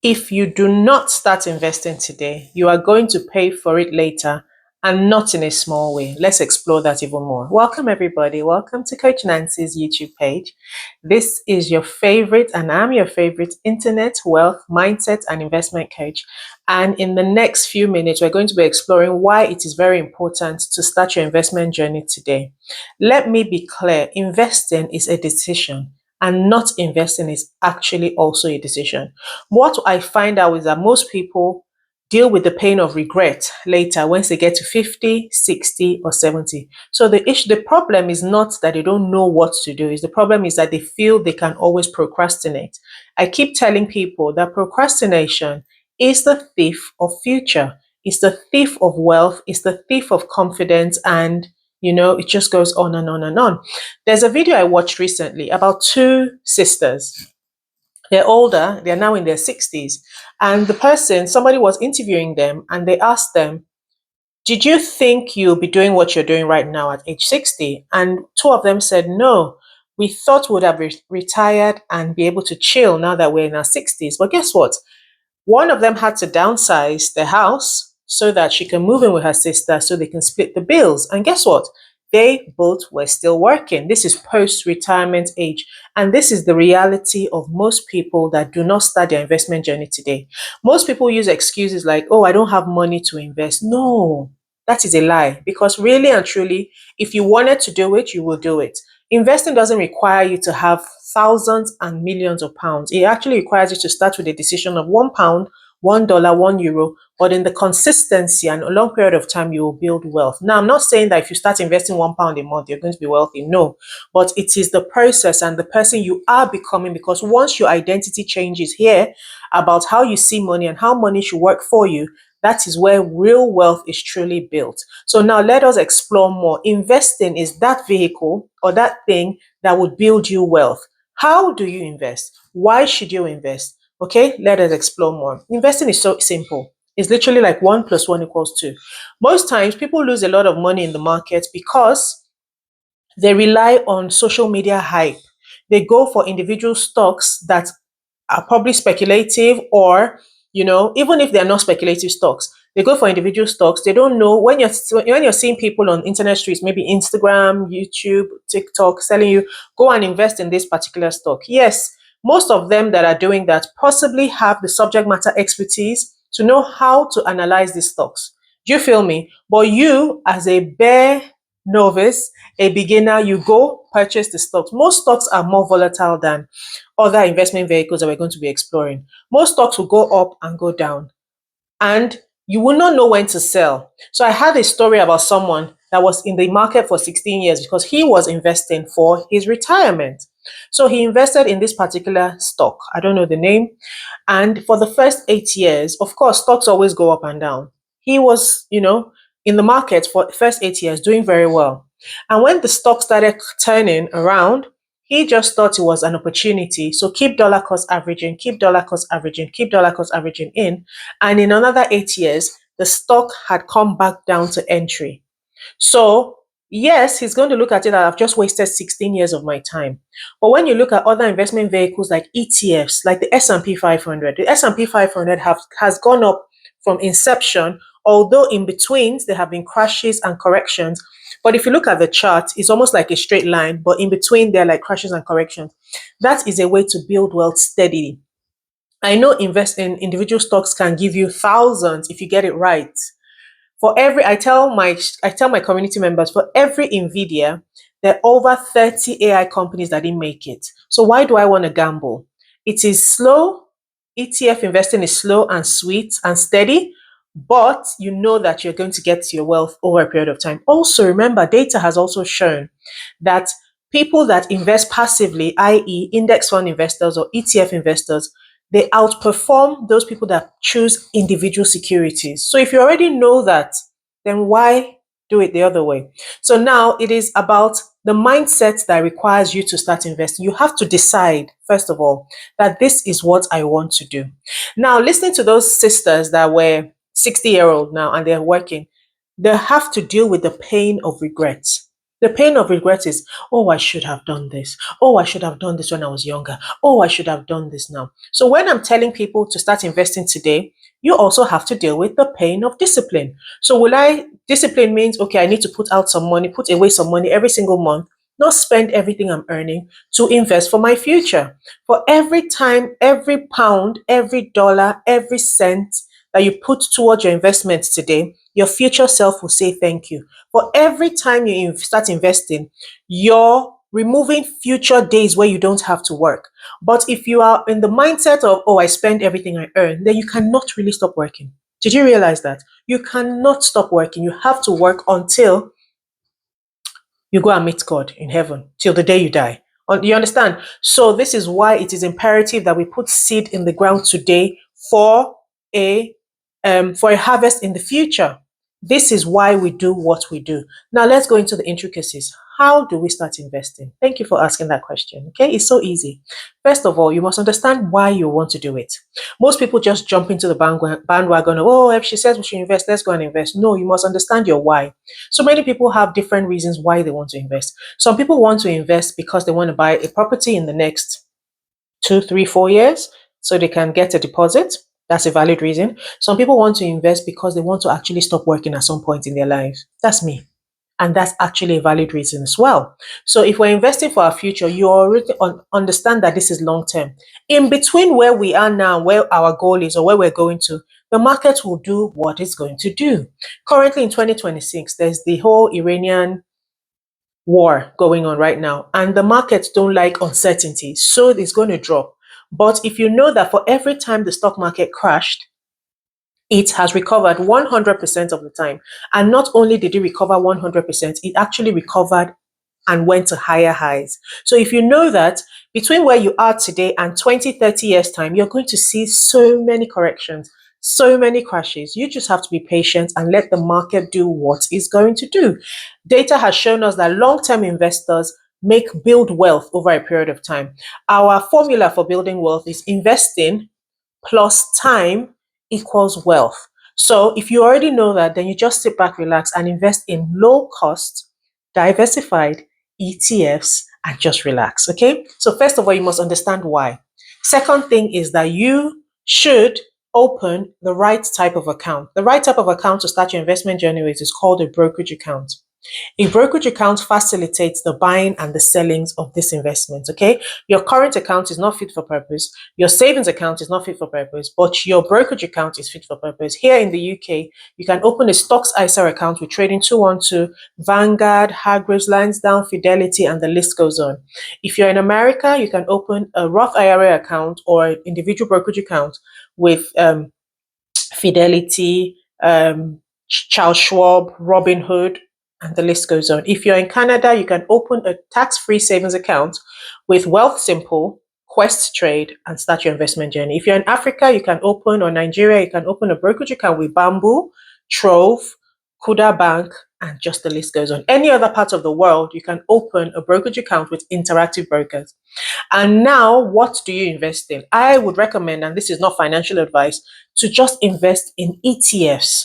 If you do not start investing today, you are going to pay for it later, and not in a small way. Let's explore that even more. Welcome, everybody. Welcome to Coach Nancy's YouTube page. This is your favorite, and I'm your favorite internet wealth, mindset, and investment coach. And in the next few minutes, we're going to be exploring why it is very important to start your investment journey today. Let me be clear, investing is a decision, and not investing is actually also a decision. What I find out is that most people deal with the pain of regret later once they get to 50, 60, or 70. So the problem is not that they don't know what to do. The problem is that they feel they can always procrastinate. I keep telling people that procrastination is the thief of future. It's the thief of wealth. It's the thief of confidence. And it just goes on and on and on. There's a video I watched recently about two sisters. They're older, they're now in their 60s. And somebody was interviewing them and they asked them, did you think you'll be doing what you're doing right now at age 60? And two of them said, no, we thought we would have retired and be able to chill now that we're in our 60s. But guess what? One of them had to downsize the house so that she can move in with her sister so they can split the bills. And guess what? They both were still working. This is post-retirement age. And this is the reality of most people that do not start their investment journey today. Most people use excuses like, oh, I don't have money to invest. No, that is a lie. Because really and truly, if you wanted to do it, you will do it. Investing doesn't require you to have thousands and millions of pounds. It actually requires you to start with a decision of £1, $1, €1, but in the consistency and a long period of time, you will build wealth. Now, I'm not saying that if you start investing £1 a month, you're going to be wealthy. No, but it is the process and the person you are becoming, because once your identity changes here about how you see money and how money should work for you, that is where real wealth is truly built. So now let us explore more. Investing is that vehicle or that thing that would build you wealth. How do you invest? Why should you invest? Okay, let us explore more. Investing is so simple. It's literally like 1 + 1 = 2. Most times people lose a lot of money in the market because they rely on social media hype. They go for individual stocks that are probably speculative, or even if they're not speculative stocks, they go for individual stocks. They don't know when you're seeing people on internet streets, maybe Instagram, YouTube, TikTok, telling you go and invest in this particular stock. Yes, most of them that are doing that possibly have the subject matter expertise to know how to analyze these stocks. Do you feel me? But you, as a bare novice, a beginner, you go purchase the stocks. Most stocks are more volatile than other investment vehicles that we're going to be exploring. Most stocks will go up and go down, and you will not know when to sell. So I had a story about someone that was in the market for 16 years because he was investing for his retirement. So he invested in this particular stock. I don't know the name. And for the first 8 years, of course, stocks always go up and down. He was, in the market for the first 8 years doing very well. And when the stock started turning around, he just thought it was an opportunity. So keep dollar cost averaging, keep dollar cost averaging, keep dollar cost averaging in. And in another 8 years, the stock had come back down to entry. So yes, he's going to look at it that I've just wasted 16 years of my time. But when you look at other investment vehicles like ETFs, like the S&P 500, the S&P 500 has gone up from inception, although in between there have been crashes and corrections. But if you look at the chart, it's almost like a straight line, but in between there are like crashes and corrections. That is a way to build wealth steadily. I know invest in individual stocks can give you thousands if you get it right. I tell my community members, for every Nvidia, there are over 30 AI companies that didn't make it. So why do I want to gamble? It is slow. ETF investing is slow and sweet and steady, but you know that you're going to get to your wealth over a period of time. Also, remember, data has also shown that people that invest passively, i.e., index fund investors or ETF investors, they outperform those people that choose individual securities. So if you already know that, then why do it the other way? So now it is about the mindset that requires you to start investing. You have to decide, first of all, that this is what I want to do. Now, listening to those sisters that were 60-year-old now and they're working, they have to deal with the pain of regret. The pain of regret is, oh, I should have done this. Oh, I should have done this when I was younger. Oh, I should have done this now. So when I'm telling people to start investing today, you also have to deal with the pain of discipline. So discipline means, okay, I need to put out some money, put away some money every single month, not spend everything I'm earning to invest for my future. For every time, every pound, every dollar, every cent that you put towards your investments today, your future self will say thank you. For every time you start investing, you're removing future days where you don't have to work. But if you are in the mindset of, oh, I spend everything I earn, then you cannot really stop working. Did you realize that? You cannot stop working. You have to work until you go and meet God in heaven, till the day you die. You understand? So this is why it is imperative that we put seed in the ground today for a for a harvest in the future. This is why we do what we do. Now let's go into the intricacies. How do we start investing? Thank you for asking that question. Okay, it's so easy. First of all, you must understand why you want to do it. Most people just jump into the bandwagon of, oh, if she says we should invest, let's go and invest. No, you must understand your why. So many people have different reasons why they want to invest. Some people want to invest because they want to buy a property in the next 2, 3, 4 years so they can get a deposit. That's a valid reason. Some people want to invest because they want to actually stop working at some point in their lives. That's me. And that's actually a valid reason as well. So if we're investing for our future, you already understand that this is long term. In between where we are now, where our goal is or where we're going to, the market will do what it's going to do. Currently in 2026, there's the whole Iranian war going on right now, and the markets don't like uncertainty, so it's going to drop. But if you know that for every time the stock market crashed, it has recovered 100% of the time. And not only did it recover 100%, it actually recovered and went to higher highs. So if you know that between where you are today and 20, 30 years time, you're going to see so many corrections, so many crashes. You just have to be patient and let the market do what it's going to do. Data has shown us that long-term investors build wealth over a period of time. Our formula for building wealth is investing plus time equals wealth. So if you already know that, then you just sit back, relax, and invest in low cost, diversified ETFs and just relax. Okay. So, first of all, you must understand why. Second thing is that you should open the right type of account. The right type of account to start your investment journey with is called a brokerage account. A brokerage account facilitates the buying and the sellings of this investment. Okay. Your current account is not fit for purpose. Your savings account is not fit for purpose, but your brokerage account is fit for purpose. Here in the UK, you can open a stocks ISA account with Trading 212, Vanguard, Hargreaves Lansdown, Fidelity, and the list goes on. If you're in America, you can open a Roth IRA account or an individual brokerage account with Fidelity, Charles Schwab, Robinhood, and the list goes on. If you're in Canada, you can open a tax-free savings account with Wealth Simple, Quest Trade, and start your investment journey. If you're in Africa, you can open, or Nigeria, you can open a brokerage account with Bamboo, Trove, Kuda Bank, and just the list goes on. Any other part of the world, you can open a brokerage account with Interactive Brokers. And now, what do you invest in? I would recommend, and this is not financial advice, to just invest in ETFs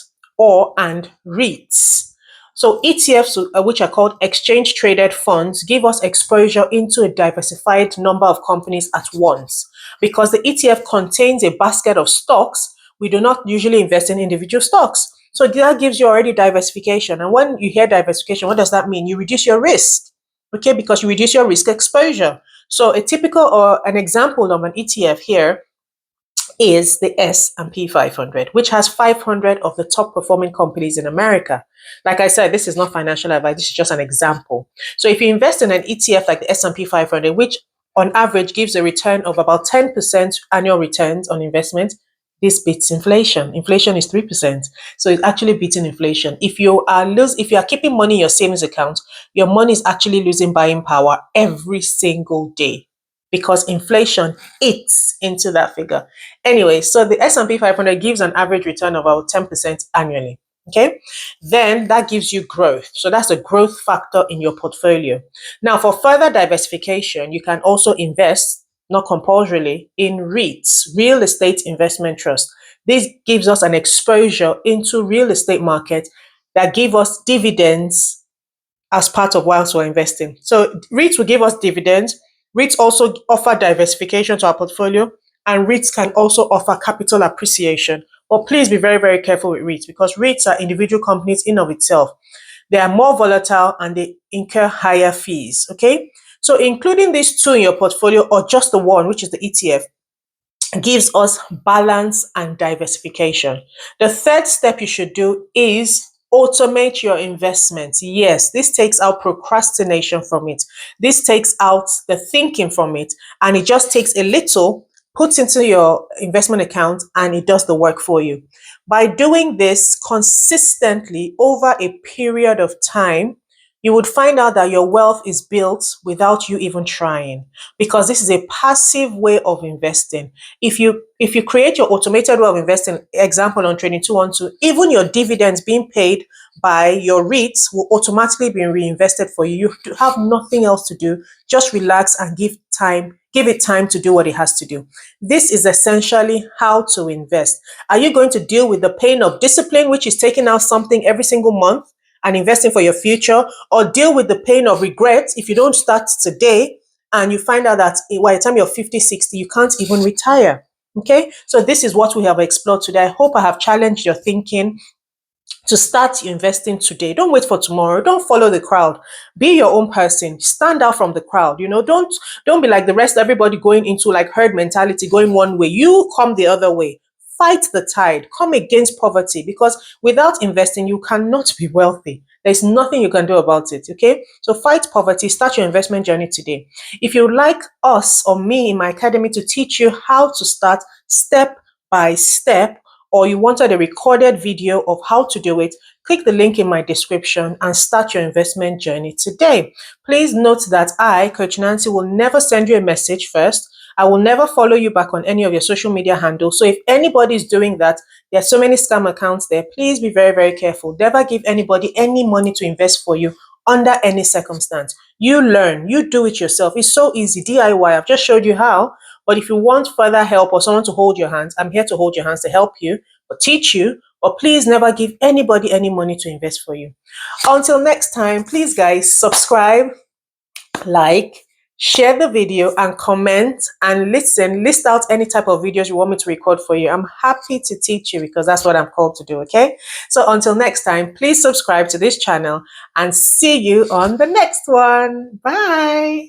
and REITs. So ETFs, which are called exchange traded funds, give us exposure into a diversified number of companies at once. Because the ETF contains a basket of stocks, we do not usually invest in individual stocks. So that gives you already diversification. And when you hear diversification, what does that mean? You reduce your risk, okay, because you reduce your risk exposure. So a typical or an example of an ETF here is the S&P 500, which has 500 of the top performing companies in America. Like I said, this is not financial advice. This is just an example. So if you invest in an ETF like the S&P 500, which on average gives a return of about 10% annual returns on investment, this beats inflation. Inflation is 3%. So it's actually beating inflation. If you are keeping money in your savings account, your money is actually losing buying power every single day because inflation eats into that figure. Anyway, so the S&P 500 gives an average return of about 10% annually. Okay, then that gives you growth. So that's a growth factor in your portfolio. Now, for further diversification, you can also invest, not compulsorily, in REITs, real estate investment trust. This gives us an exposure into real estate market that give us dividends as part of whilst we're investing. So REITs will give us dividends. REITs also offer diversification to our portfolio, and REITs can also offer capital appreciation. But please be very, very careful with REITs, because REITs are individual companies in of itself. They are more volatile and they incur higher fees. Okay. So including these two in your portfolio, or just the one, which is the ETF, gives us balance and diversification. The third step you should do is automate your investments. Yes, this takes out procrastination from it. This takes out the thinking from it, and it just takes a little, puts into your investment account, and it does the work for you. By doing this consistently over a period of time, you would find out that your wealth is built without you even trying, because this is a passive way of investing. If you create your automated way of investing, example on Trading 212, even your dividends being paid by your REITs will automatically be reinvested for you. You have nothing else to do. Just relax and give it time to do what it has to do. This is essentially how to invest. Are you going to deal with the pain of discipline, which is taking out something every single month and investing for your future, or deal with the pain of regret if you don't start today and you find out that by the time you're 50, 60, you can't even retire? Okay, so this is what we have explored today. I hope I have challenged your thinking to start investing today. Don't wait for tomorrow. Don't follow the crowd. Be your own person. Stand out from the crowd. Don't be like the rest, everybody going into like herd mentality, going one way. You come the other way. Fight the tide. Come against poverty, because without investing, you cannot be wealthy. There's nothing you can do about it. Okay. So fight poverty. Start your investment journey today. If you would like us or me in my academy to teach you how to start step by step, or you wanted a recorded video of how to do it, click the link in my description and start your investment journey today. Please note that I, Coach Nancy, will never send you a message first. I will never follow you back on any of your social media handles. So if anybody is doing that, there are so many scam accounts there. Please be very, very careful. Never give anybody any money to invest for you under any circumstance. You learn, you do it yourself. It's so easy. DIY. I've just showed you how. But if you want further help or someone to hold your hands, I'm here to hold your hands, to help you or teach you. But please never give anybody any money to invest for you. Until next time, please guys, subscribe, like, share the video, and comment and listen. List out any type of videos you want me to record for you. I'm happy to teach you, because that's what I'm called to do. Okay. So until next time, please subscribe to this channel and see you on the next one. Bye.